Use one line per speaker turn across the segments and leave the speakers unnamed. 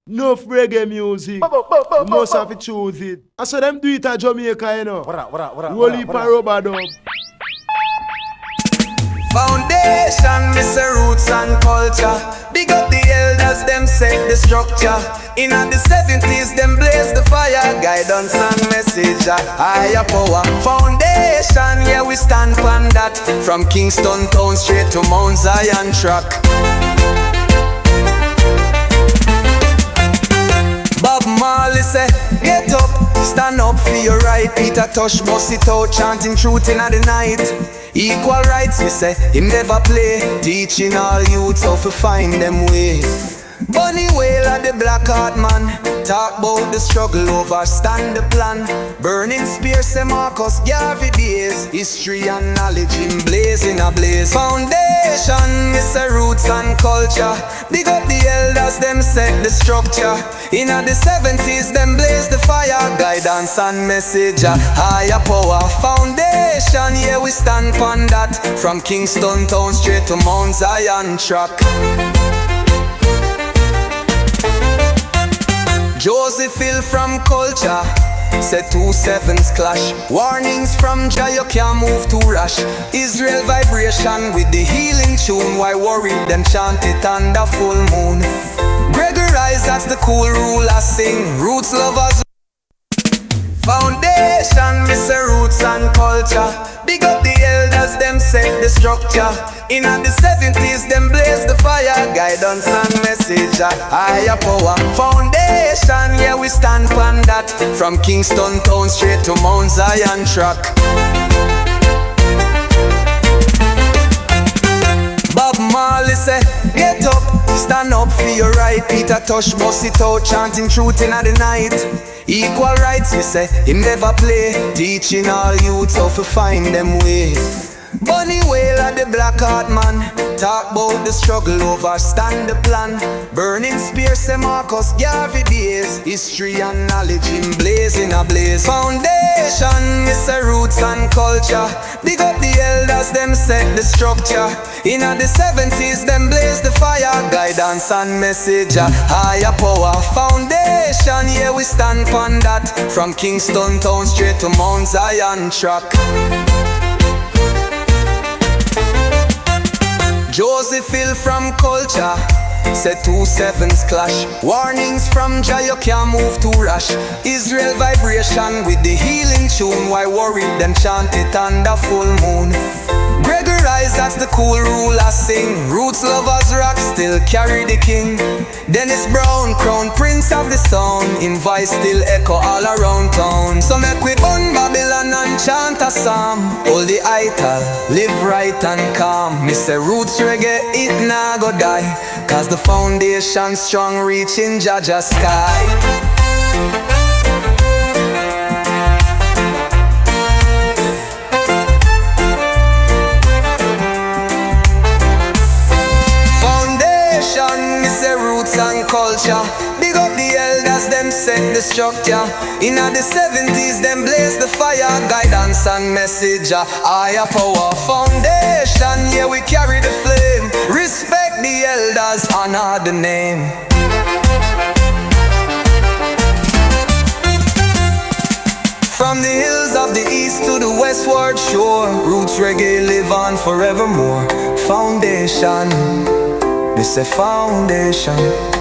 Enough reggae music. You must have to choose it. I saw them do it at Jamaica, you know. Roll it for rubber dub.
Foundation, Mr. Roots and culture. Big up the elders, them set the structure. In the 70s, them blaze the fire. Guidance and message, higher power. Foundation, yeah, we stand on that. From Kingston town straight to Mount Zion track. Bob Marley say, get up, stand up for your right. Peter Tosh bust it out, chanting truth in the night. Equal rights, we say, him never play. Teaching all youths how to find them way. Bunny Whale of the Black Heart man. Talk about the struggle, overstand the plan. Burning spears, say Marcus Garvey days. History and knowledge in blazing a blaze. Foundation, Mr. Roots and culture. Big up the elders, them set the structure. In the 70s, them blaze the fire. Guidance and message, higher power. Foundation, yeah, we stand on that. From Kingston town straight to Mount Zion track. Joseph Hill from culture, said 2 sevens clash. Warnings from Jah, you can't move too rash. Israel vibration with the healing tune. Why worry, them chant it under full moon. Gregory Isaacs, the cool ruler, sing. Roots lovers. Foundation, Mr. Roots and culture. Big up the elders, them set the structure. In the 70s, them blaze the fire. Guidance and message, higher power. Foundation, yeah, we stand on that. From Kingston town straight to Mount Zion track. Bob Marley say, get up, stand up for your right. Peter Tosh bust it out, chanting truth in the night. Equal rights, we say, him never play. Teaching all youths how to find them way. Bunny Whale of the Black Heart man. Talk about the struggle, overstand the plan. Burning spears, say Marcus Garvey days. History and knowledge in blazing a blaze. Foundation, Mr. Roots and culture. Big up the elders, them set the structure. In the 70s, them blaze the fire. Guidance and message, higher power. Foundation, yeah, we stand on that. From Kingston town straight to Mount Zion track. Joseph Hill from culture, said 2 sevens clash. Warnings from Jah, you can't move too rash. Israel vibration with the healing tune. Why worry, them chant it under full moon. Gregory Isaacs, the cool ruler, sing. Roots lovers rock, still carry the king. Dennis Brown, crown prince of the sound. In voice still echo all around town. So make we burn Babylon and chant a psalm. Hold the idol, live right and calm. Mr. Roots reggae, it nah go die. Cause the foundation strong, reaching Jaja sky. And culture. Big up the elders, them set the structure. In the 70s, them blaze the fire. Guidance and message, higher power. Foundation, yeah, we carry the flame. Respect the elders, honor the name. From the hills of the east to the westward shore, Roots reggae live on forevermore. Foundation, this a foundation.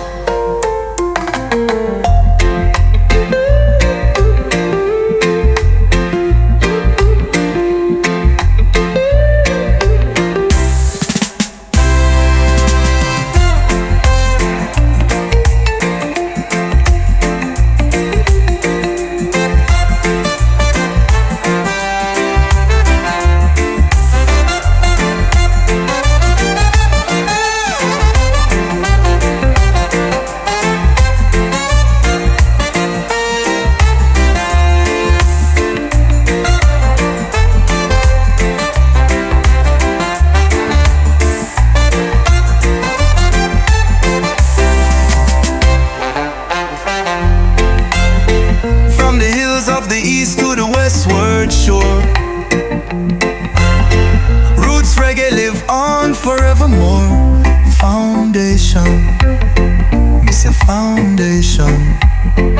Forevermore, foundation, it's a foundation.
situation.